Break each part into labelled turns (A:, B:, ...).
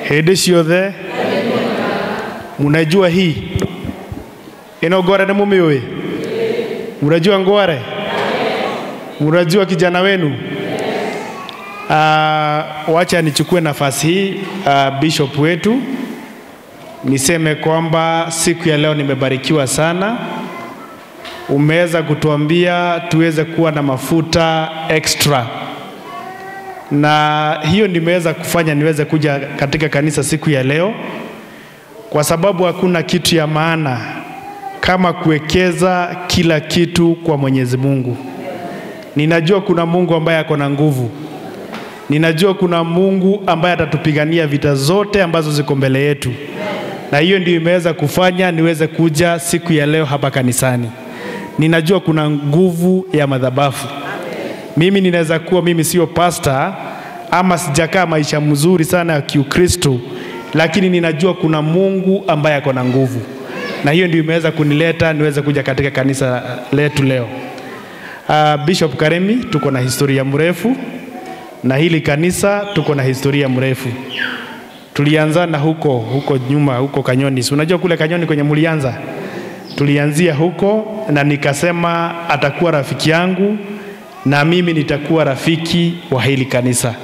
A: Hede ciothe munajua hii ino ngware nĩ mũmĩũĩ? Munajua ngware? Munajua kijana wenu? Wacha nichukue nafasi hii bishop wetu niseme kwamba siku ya leo nimebarikiwa sana. Umeweza kutuambia tuweze kuwa na mafuta extra, na hiyo nimeweza kufanya niweze kuja katika kanisa siku ya leo, kwa sababu hakuna kitu ya maana kama kuwekeza kila kitu kwa Mwenyezi Mungu. Ninajua kuna Mungu ambaye ako na nguvu. Ninajua kuna Mungu ambaye atatupigania vita zote ambazo ziko mbele yetu. Na hiyo ndio imeweza kufanya niweze kuja siku ya leo hapa kanisani. Ninajua kuna nguvu ya madhabahu. Mimi ninaweza kuwa mimi sio pastor ama sijakaa maisha mzuri sana ya Kiukristo, lakini ninajua kuna Mungu ambaye ako na nguvu. Na hiyo ndio imeweza kunileta niweze kuja katika kanisa letu leo. Bishop Karemi, tuko na historia mrefu, na hili kanisa tuko na historia mrefu. Tulianzana huko nyuma, huko Kanyoni. Unajua kule Kanyoni kwenye mulianza? Tulianzia huko, na nikasema atakuwa rafiki yangu na mimi nitakuwa rafiki wa hili kanisa.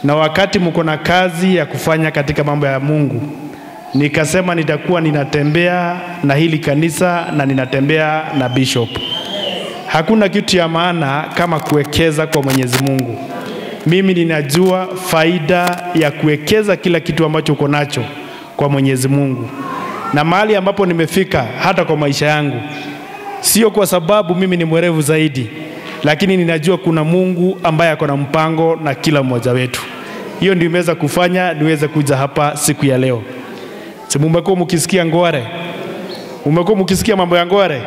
A: Na wakati mko na kazi ya kufanya katika mambo ya Mungu, nikasema nitakuwa ninatembea na hili kanisa na ninatembea na bishop. Hakuna kitu ya maana kama kuwekeza kwa Mwenyezi Mungu. Mimi ninajua faida ya kuwekeza kila kitu ambacho uko nacho kwa Mwenyezi Mungu. Na mahali ambapo nimefika hata kwa maisha yangu, sio kwa sababu mimi ni mwerevu zaidi, lakini ninajua kuna Mungu ambaye ako na mpango na kila mmoja wetu. Hiyo ndio imeweza kufanya niweze kuja hapa siku ya leo. Mmekuwa mkisikia ngware? Mmekuwa mkisikia mambo ya ngware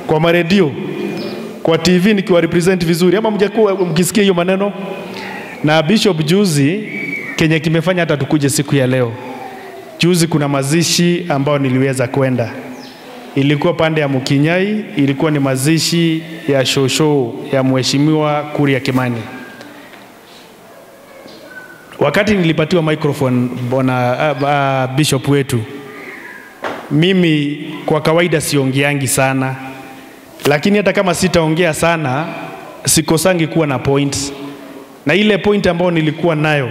A: kwa maredio, kwa TV nikiwa represent vizuri, ama mjakuwa mkisikia hiyo maneno? Na bishop juzi Kenya kimefanya hata tukuje siku ya leo. Juzi kuna mazishi ambao niliweza kwenda. Ilikuwa pande ya Mukinyai, ilikuwa ni mazishi ya shosho ya Mheshimiwa Kuria Kimani. Wakati nilipatiwa microphone bona bishop wetu, mimi kwa kawaida siongeangi sana, lakini hata kama sitaongea sana, sikosangi kuwa na points. Na ile point ambayo nilikuwa nayo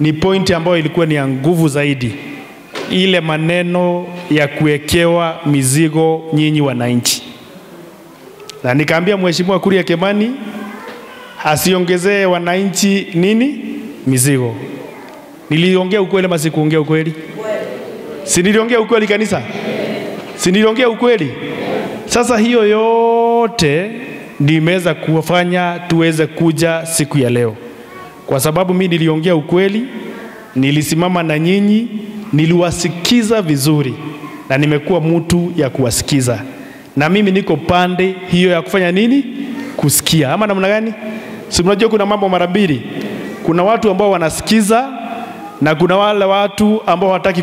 A: ni point ambayo ilikuwa ni ya nguvu zaidi. Ile maneno ya kuwekewa mizigo nyinyi wananchi. Na nikaambia Mheshimiwa Kuria Kimani asiongezee wananchi nini? Mizigo. Niliongea ukweli ama sikuongea ukweli? Si niliongea ukweli kanisa? Si niliongea ukweli? Sasa hiyo yote ndio imeweza kufanya tuweze kuja siku ya leo. Kwa sababu mimi niliongea ukweli, nilisimama na nyinyi, niliwasikiza vizuri, na nimekuwa mtu ya kuwasikiza. Na mimi niko pande hiyo ya kufanya nini? Kusikia. Ama namna gani? Si mnajua kuna mambo mara mbili. Kuna watu ambao wanasikiza na kuna wale watu ambao hawataki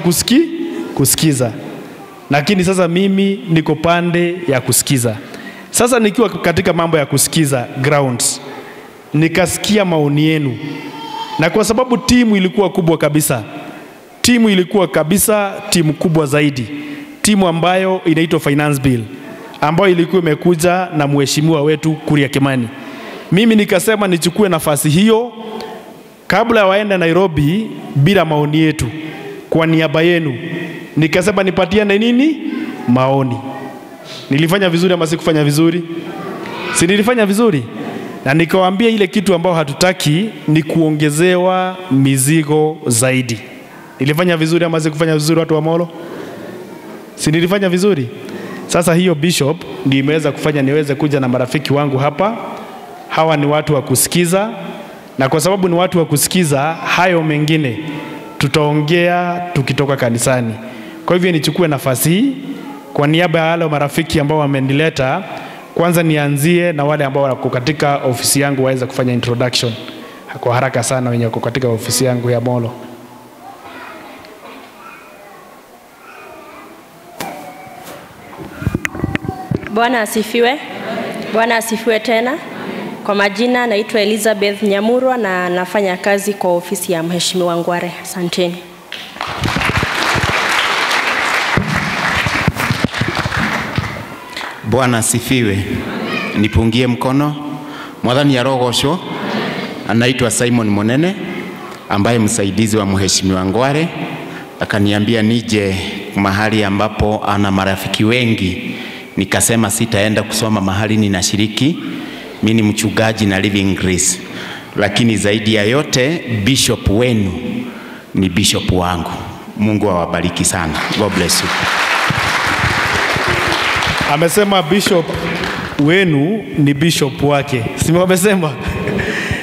A: kusikiza. Lakini sasa mimi niko pande ya kusikiza. Sasa nikiwa katika mambo ya kusikiza grounds, nikasikia maoni yenu. Na kwa sababu timu ilikuwa kubwa kabisa. Timu ilikuwa kabisa timu kubwa zaidi. Timu ambayo inaitwa Finance Bill, ambayo ilikuwa imekuja na mheshimiwa wetu Kuria Kimani. Mimi nikasema nichukue nafasi hiyo kabla waende Nairobi bila maoni yetu, kwa niaba yenu. Nikasema nipatiane nini? Maoni. Nilifanya vizuri ama sikufanya vizuri? Si nilifanya vizuri? Na nikawaambia ile kitu ambao hatutaki ni kuongezewa mizigo zaidi. Nilifanya vizuri ama sikufanya vizuri watu wa Molo? Si nilifanya vizuri? Sasa hiyo bishop ndio imeweza kufanya niweze kuja na marafiki wangu hapa. Hawa ni watu wa kusikiza, na kwa sababu ni watu wa kusikiza, hayo mengine tutaongea tukitoka kanisani. Kwa hivyo nichukue nafasi hii kwa niaba ya wale marafiki ambao wamenileta. Kwanza nianzie na wale ambao wako katika ofisi yangu waweza kufanya introduction kwa haraka sana, wenye wako katika ofisi yangu ya Molo.
B: Bwana asifiwe. Bwana asifiwe tena. Kwa majina naitwa Elizabeth Nyamurwa na nafanya kazi kwa ofisi ya Mheshimiwa Ngware. Asanteni.
C: Bwana asifiwe. Nipungie mkono. Mwathani arogocwo. Anaitwa Simon Monene ambaye msaidizi wa Mheshimiwa Ngware. Akaniambia nije mahali ambapo ana marafiki wengi. Nikasema sitaenda kusoma mahali ninashiriki. Mimi ni mchungaji na Living Grace. Lakini zaidi ya yote bishop wenu ni bishop wangu. Mungu awabariki sana. God bless you.
A: Amesema bishop wenu ni bishop wake. Si wamesema?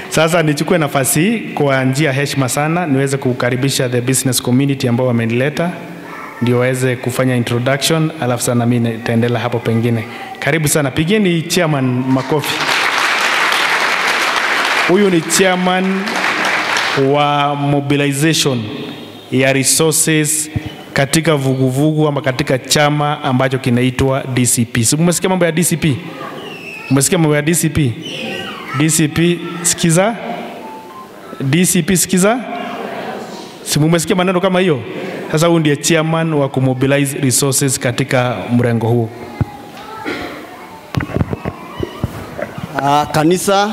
A: Sasa nichukue nafasi kwa njia heshima sana niweze kukaribisha the business community ambao wamenileta ndio waweze kufanya introduction, alafu sana mimi nitaendelea hapo pengine. Karibu sana. Pigeni chairman makofi. Huyu ni chairman wa mobilization ya resources katika vuguvugu ama katika chama ambacho kinaitwa DCP. Si mmesikia mambo ya DCP? Mmesikia mambo ya DCP? DCP sikiza? DCP sikiza? Si mmesikia maneno kama hiyo? Sasa huyu ndiye chairman wa kumobilize resources katika mrengo huu.
D: Kanisa,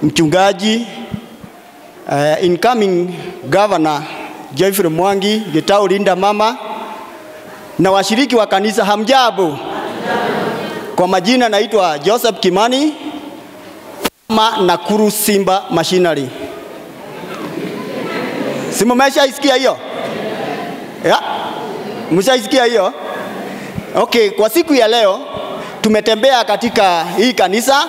D: mchungaji, incoming governor Jeffrey Mwangi, Gitau Linda Mama na washiriki wa kanisa, hamjambo? Kwa majina naitwa Joseph Kimani Nakuru Simba Machinery. Si mmeshaisikia hiyo? Ya? Mmeshaisikia hiyo? Okay, kwa siku ya leo tumetembea katika hii kanisa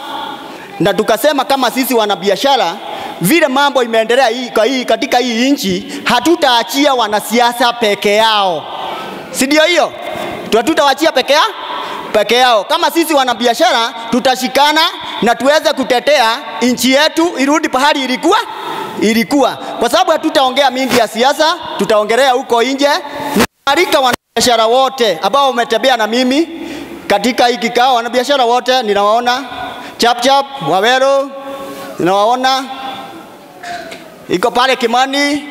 D: na tukasema kama sisi wanabiashara vile mambo imeendelea katika hii nchi, hatutaachia wanasiasa peke yao. Si ndio hiyo? Hatutawaachia peke yao. Kama sisi wanabiashara tutashikana na tuweze kutetea nchi yetu irudi pahali ilikuwa. Kwa sababu hatutaongea mingi ya siasa, tutaongelea huko nje. Nibarika wanabiashara wote ambao wametembea na mimi katika hiki kikao. Wanabiashara wote ninawaona, Chapchap, Wawero, ninawaona. Iko pale Kimani,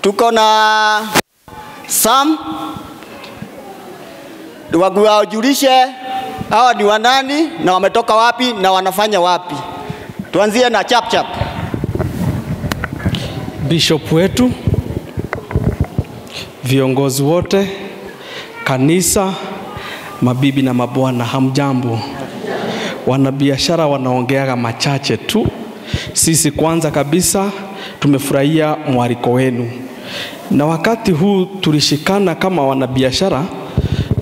D: tuko na Sam. Wajulishe hawa ni wanani na wametoka wapi na wanafanya wapi. Tuanzie na Chapchap.
E: Bishop wetu, viongozi wote, kanisa, mabibi na mabwana, hamjambo? Wanabiashara wanaongeaga machache tu. Sisi kwanza kabisa tumefurahia mwaliko wenu. Na wakati huu tulishikana kama wanabiashara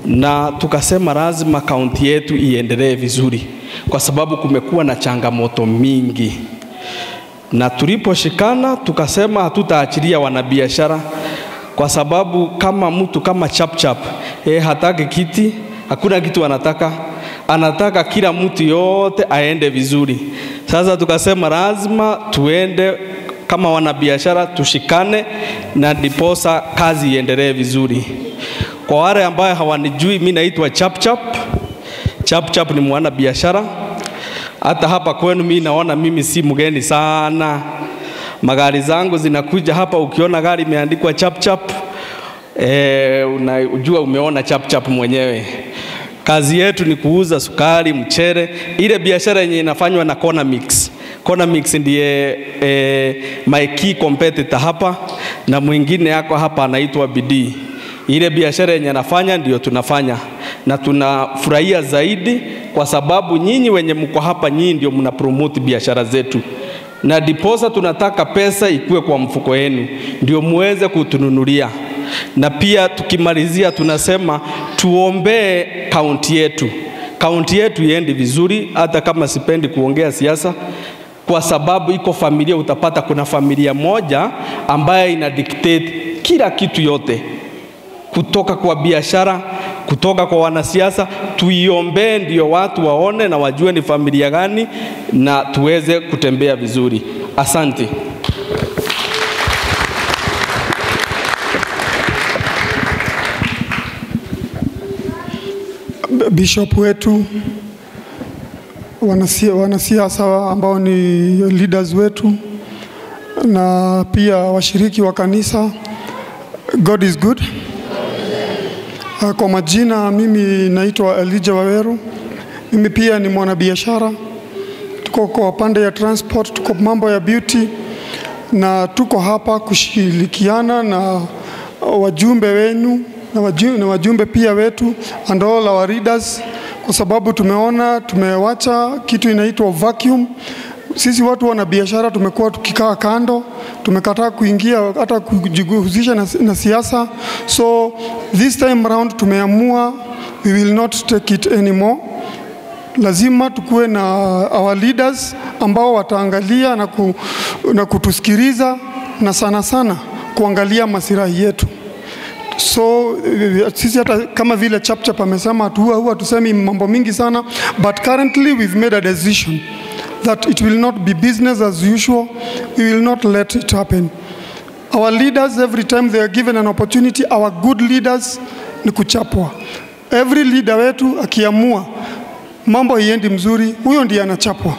E: na tukasema lazima kaunti yetu iendelee vizuri kwa sababu kumekuwa na changamoto mingi. Na tuliposhikana tukasema hatutaachilia wanabiashara kwa sababu kama mtu kama Chapchap hataki kiti, hakuna kitu anataka kila mtu yote aende vizuri. Sasa tukasema lazima tuende kama wanabiashara tushikane na diposa kazi iendelee vizuri. Kwa wale ambao hawanijui, mimi naitwa Chapchap. Chapchap ni mwanabiashara. Hata hapa kwenu mimi naona mimi si mgeni sana. Magari zangu zinakuja hapa, ukiona gari imeandikwa Chapchap, unajua umeona Chapchap mwenyewe. Kazi yetu ni kuuza sukari, mchere, ile biashara yenye inafanywa na Corner Mix. Corner Mix ndiye my key competitor hapa, na mwingine yako hapa anaitwa Bidii. Ile biashara yenye anafanya ndio tunafanya, na tunafurahia zaidi kwa sababu nyinyi wenye mko hapa, nyinyi ndio mna promote biashara zetu. Na diposa tunataka pesa ikue kwa mfuko yenu ndio muweze kutununulia. Na pia tukimalizia tunasema tuombee kaunti yetu. Kaunti yetu iende vizuri, hata kama sipendi kuongea siasa kwa sababu iko familia, utapata kuna familia moja ambaye ina dictate kila kitu yote. Kutoka kwa biashara, kutoka kwa wanasiasa, tuiombee ndio watu waone na wajue ni familia gani na tuweze kutembea vizuri. Asante.
F: Bishop wetu, wanasiasa ambao ni leaders wetu na pia washiriki wa kanisa. God is good. Kwa majina mimi naitwa Elijah Waweru. Mimi pia ni mwanabiashara. Tuko kwa pande ya transport, tuko mambo ya beauty na tuko hapa kushirikiana na wajumbe wenu na wajumbe pia wetu and all our leaders, kwa sababu tumewacha kitu inaitwa vacuum. Sisi watu wana biashara tumekuwa tukikaa kando, tumekataa kuingia hata kujihusisha na siasa. So this time around tumeamua we will not take it anymore. Lazima tukue na our leaders ambao wataangalia na kutusikiliza na sana kuangalia maslahi yetu. So sisi hata kama vile Chapchap amesema huwa tusemi mambo mingi sana, but currently we've made a decision that it will not be business as usual. We will not let it happen. Our leaders, every time they are given an opportunity, our good leaders ni kuchapwa. Every leader wetu akiamua mambo iendi mzuri, huyo ndiye anachapwa.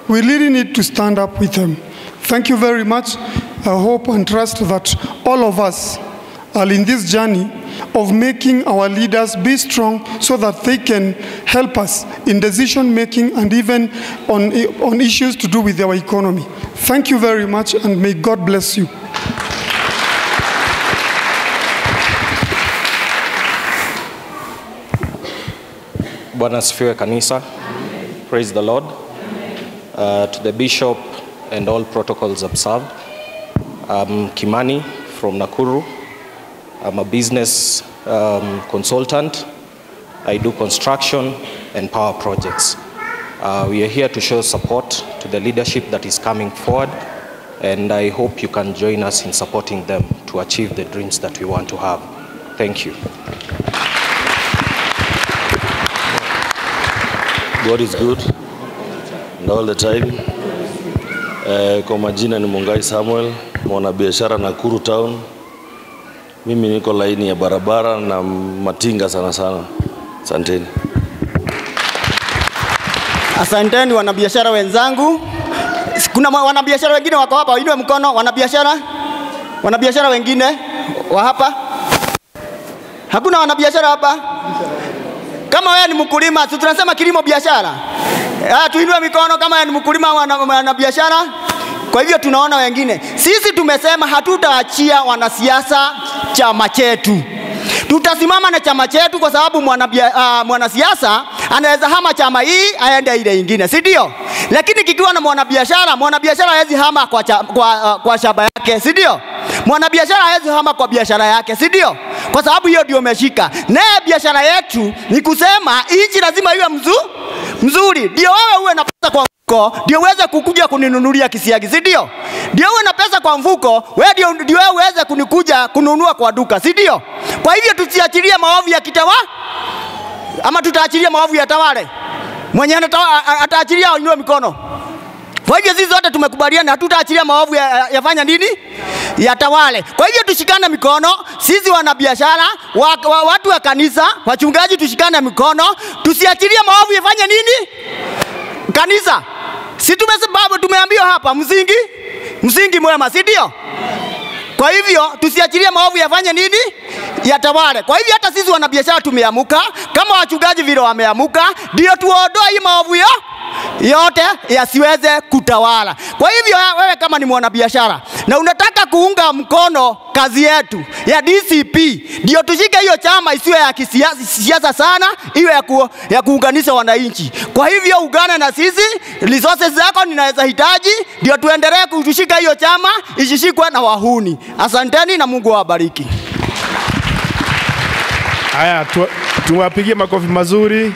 F: We really need to stand up with them. Thank you very much. I hope and trust that all of us are in this journey of making our leaders be strong so that they can help us in decision making and even on issues to do with our economy. Thank you very much and may God bless you.
G: Bwana asifiwe kanisa. Praise the Lord. To the bishop and all protocols observed. I'm Kimani from Nakuru. I'm a business consultant. I do construction and power projects. We are here to show support to the leadership that is coming forward, and I hope you can join us in supporting them to achieve the dreams that we want to have. Thank you.
H: God is good and all the time. Kwa majina ni Mungai Samuel, mwanabiashara Nakuru Town. Mimi niko laini ya barabara na matinga sana. Asanteni.
D: Asanteni wanabiashara wenzangu. Kuna wanabiashara wengine wako hapa, wainue mkono. Wanabiashara wengine wa hapa? Hakuna wanabiashara hapa? Kama wewe ni mkulima, tunasema kilimo biashara. Tuinue mikono kama wewe ni mkulima wana biashara. Kwa hivyo tunaona wengine. Sisi tumesema hatutaachia wanasiasa chama chetu. Tutasimama na chama chetu kwa sababu mwanasiasa anaweza hama chama hii aende ile nyingine, si ndio? Lakini kikiwa na mwanabiashara hawezi hama kwa shamba yake, si ndio? Mwanabiashara hawezi hama kwa biashara yake, si ndio? Kwa sababu hiyo ndio umeshika. Naye biashara yetu ni kusema nchi lazima iwe mzuri. Ndio wewe uwe na pesa kwa mfuko, ndio uweze kukuja kuninunulia kisiagi, si ndio? Ndio uwe na pesa kwa mfuko, wewe ndio uweze kunikuja kununua kwa duka, si ndio? Kwa hivyo tusiachilie maovu ya kitawala, ama tutaachilia maovu ya tawale. Mwenye ataachilia ainue mikono. Kwa hivyo sisi wote tumekubaliana hatutaachilia maovu yafanya nini? Yatawale. Kwa hivyo tushikane mikono, sisi wanabiashara, watu wa kanisa, wachungaji tushikane mikono, tusiachilie maovu yafanya nini? Kanisa. Si tumeambiwa hapa msingi mwema, si ndio? Kwa hivyo tusiachilie maovu yafanye nini? Yatawale. Kwa hivyo hata sisi wanabiashara tumeamuka, kama wachungaji vile wameamuka, ndio tuondoe hii maovu yote yasiweze kutawala. Kwa hivyo wewe kama ni mwanabiashara na unataka kuunga mkono kazi yetu ya DCP, ndio tushike hiyo chama isiwe ya kisiasa sana, iwe ya kuunganisha wananchi. Kwa hivyo ungane na sisi, resources zako ninaweza hitaji, ndio tuendelee kutushika hiyo chama ishishikwe na wahuni. Asanteni na Mungu awabariki.
A: Haya, tuwapigie makofi mazuri.